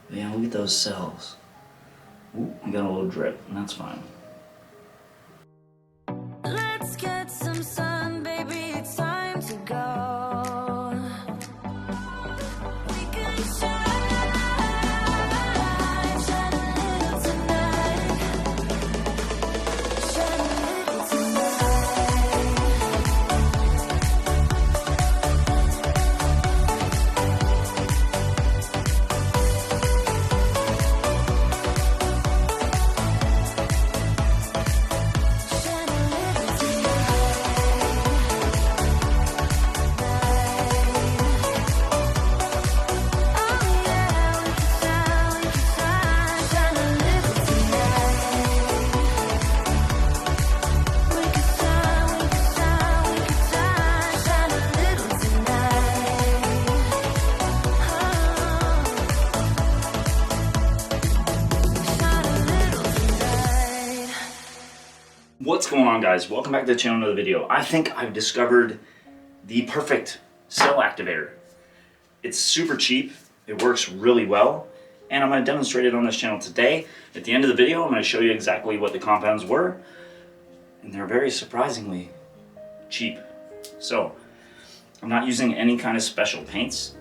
But yeah, look at those cells. Ooh, I got a little drip, and that's fine. Let's get some sun, baby, it's time to go. We can shine, shine a little tonight. Shine a little tonight. Shine a little What's going on, guys? Welcome back to the channel, another video. I think I've discovered the perfect cell activator. It's super cheap, it works really well, and I'm going to demonstrate it on this channel today. At the end of the video, I'm going to show you exactly what the compounds were, and they're very surprisingly cheap. So, I'm not using any kind of special paints.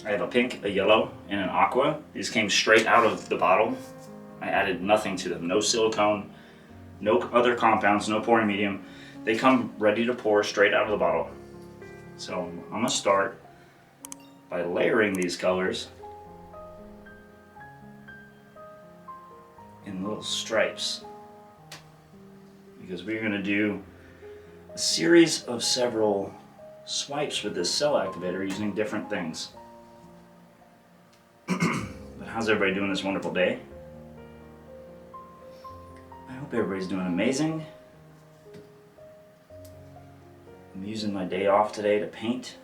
I have a pink, a yellow, and an aqua. These came straight out of the bottle. I added nothing to them, no silicone, no other compounds, no pouring medium. They come ready to pour straight out of the bottle. So I'm gonna start by layering these colors in little stripes, because we're gonna do a series of several swipes with this cell activator using different things. But how's everybody doing this wonderful day? I hope everybody's doing amazing. I'm using my day off today to paint.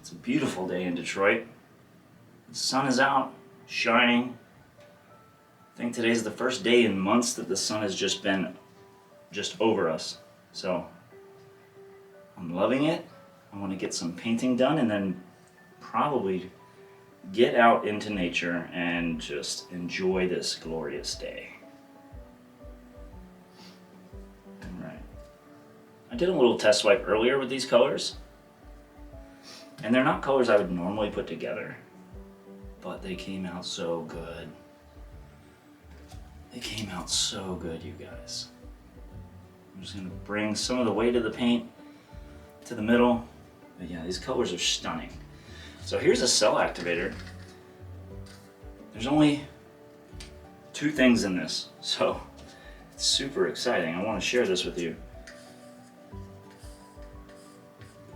It's a beautiful day in Detroit. The sun is out, shining. I think today's the first day in months that the sun has just been over us. So I'm loving it. I want to get some painting done and then probably get out into nature and just enjoy this glorious day. Alright. I did a little test swipe earlier with these colors, and they're not colors I would normally put together, but they came out so good. They came out so good, you guys. I'm just going to bring some of the weight of the paint to the middle. But yeah, these colors are stunning. So here's a cell activator. There's only 2 things in this, so it's super exciting. I want to share this with you.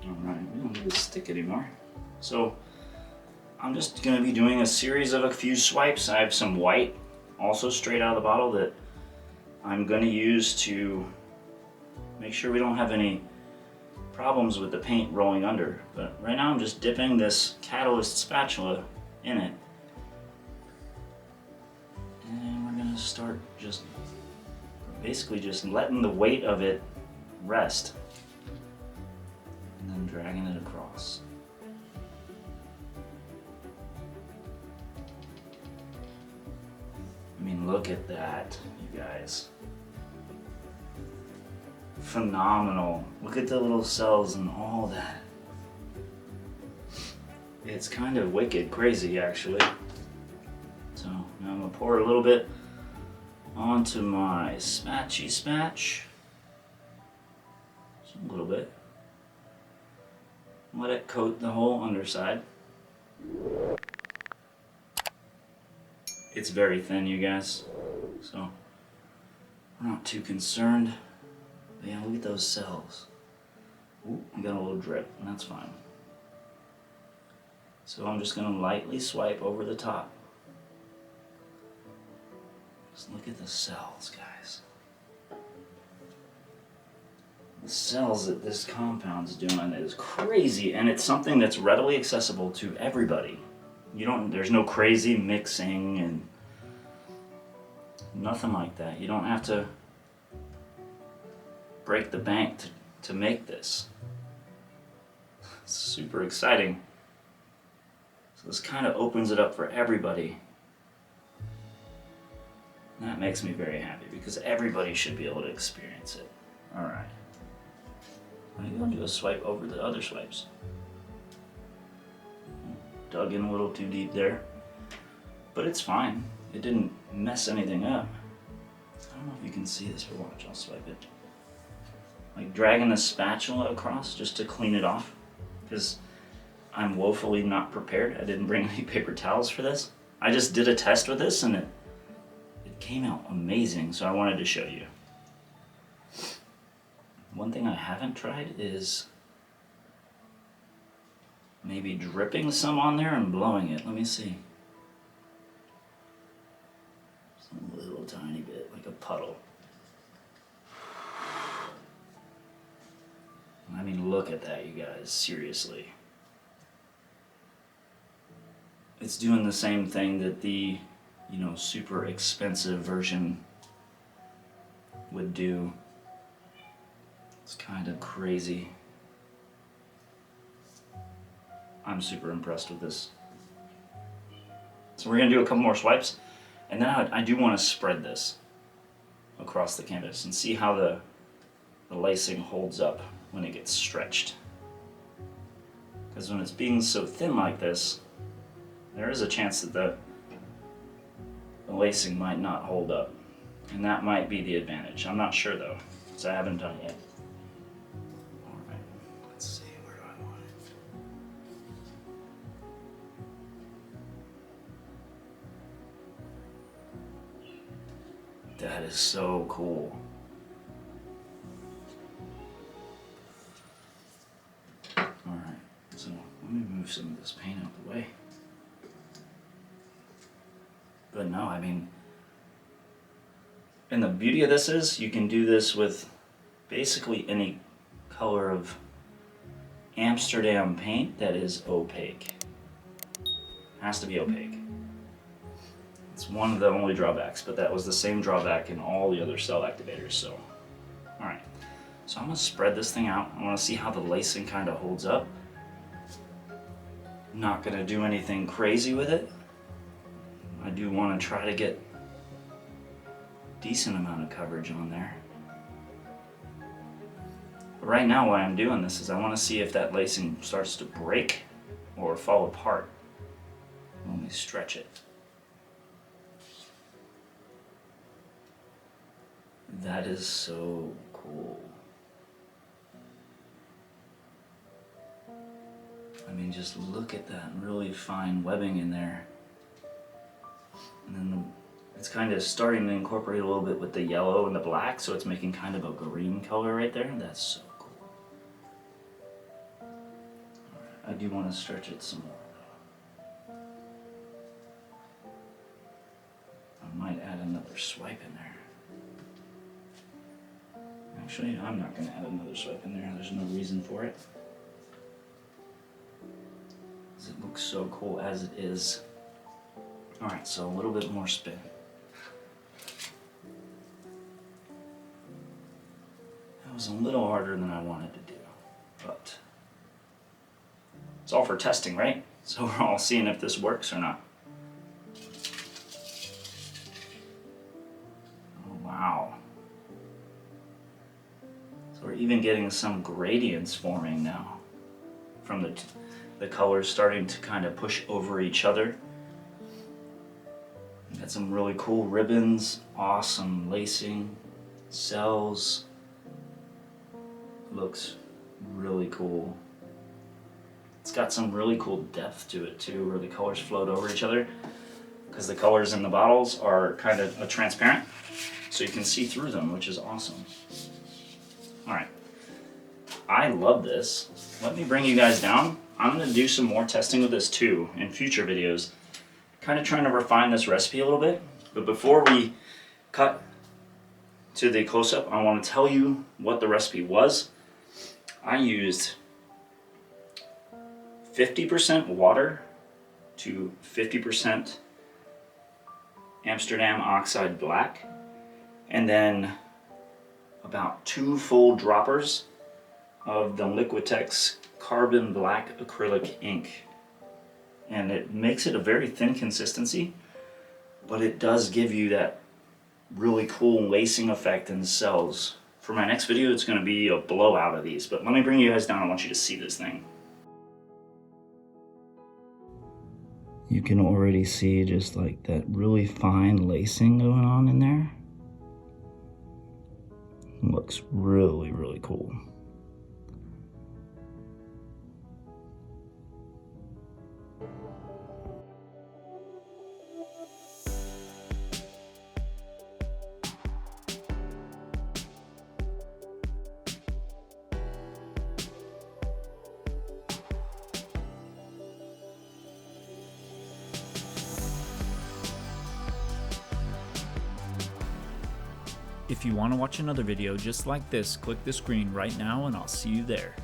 Alright, we don't need this stick anymore. So I'm just going to be doing a series of a few swipes. I have some white, also straight out of the bottle, that I'm going to use to make sure we don't have any problems with the paint rolling under. But right now I'm just dipping this catalyst spatula in it, and we're gonna start just basically just letting the weight of it rest and then dragging it across. I mean, look at that, you guys. Phenomenal. Look at the little cells and all that. It's kind of wicked crazy, actually. So now I'm gonna pour a little bit onto my spatchy spatch. Just a little bit. Let it coat the whole underside. It's very thin, you guys, so I'm not too concerned. But yeah, look at those cells. Ooh, I got a little drip, and that's fine. So I'm just gonna lightly swipe over the top. Just look at the cells, guys. The cells that this compound's doing is crazy, and it's something that's readily accessible to everybody. There's no crazy mixing and nothing like that. You don't have to break the bank to make this. It's super exciting. So this kind of opens it up for everybody. And that makes me very happy because everybody should be able to experience it. All right. I'm going to do a swipe over the other swipes. Dug in a little too deep there, but it's fine. It didn't mess anything up. I don't know if you can see this, but watch, I'll swipe it. Like dragging the spatula across just to clean it off, because I'm woefully not prepared. I didn't bring any paper towels for this. I just did a test with this and it came out amazing, so I wanted to show you. One thing I haven't tried is maybe dripping some on there and blowing it. Let me see. Just a little tiny bit, like a puddle. I mean, look at that, you guys, seriously. It's doing the same thing that the, super expensive version would do. It's kind of crazy. I'm super impressed with this. So we're gonna do a couple more swipes, and then I do want to spread this across the canvas and see how the lacing holds up when it gets stretched. Because when it's being so thin like this, there is a chance that the lacing might not hold up. And that might be the advantage. I'm not sure though, because I haven't done it yet. Alright, let's see, where do I want it? That is so cool. Alright, so let me move some of this paint out of the way. But no, I mean, and the beauty of this is you can do this with basically any color of Amsterdam paint that is opaque. Has to be opaque. It's one of the only drawbacks, but that was the same drawback in all the other cell activators, so. Alright, so I'm gonna spread this thing out. I wanna see how the lacing kind of holds up. Not gonna do anything crazy with it. I do want to try to get a decent amount of coverage on there. But right now why I'm doing this is I want to see if that lacing starts to break or fall apart when we stretch it. That is so cool. I mean, just look at that really fine webbing in there. And then it's kind of starting to incorporate a little bit with the yellow and the black, so it's making kind of a green color right there. That's so cool. Right, I do want to stretch it some more. I might add another swipe in there. Actually, I'm not going to add another swipe in there. There's no reason for it. Because it looks so cool as it is. Alright, so a little bit more spin. That was a little harder than I wanted to do, but it's all for testing, right? So we're all seeing if this works or not. Oh, wow. So we're even getting some gradients forming now from the colors starting to kind of push over each other. Got some really cool ribbons, awesome lacing, cells. Looks really cool. It's got some really cool depth to it too, where the colors float over each other, because the colors in the bottles are kind of transparent, so you can see through them, which is awesome. Alright, I love this. Let me bring you guys down. I'm going to do some more testing with this too in future videos. Kind of trying to refine this recipe a little bit, but before we cut to the close-up, I want to tell you what the recipe was. I used 50% water to 50% Amsterdam Oxide Black, and then about 2 full droppers of the Liquitex Carbon Black Acrylic ink. and it makes it a very thin consistency, but it does give you that really cool lacing effect in the cells. For my next video, it's going to be a blowout of these, but let me bring you guys down. I want you to see this thing. You can already see just like that really fine lacing going on in there. It looks really, really cool. If you want to watch another video just like this, click the screen right now and I'll see you there.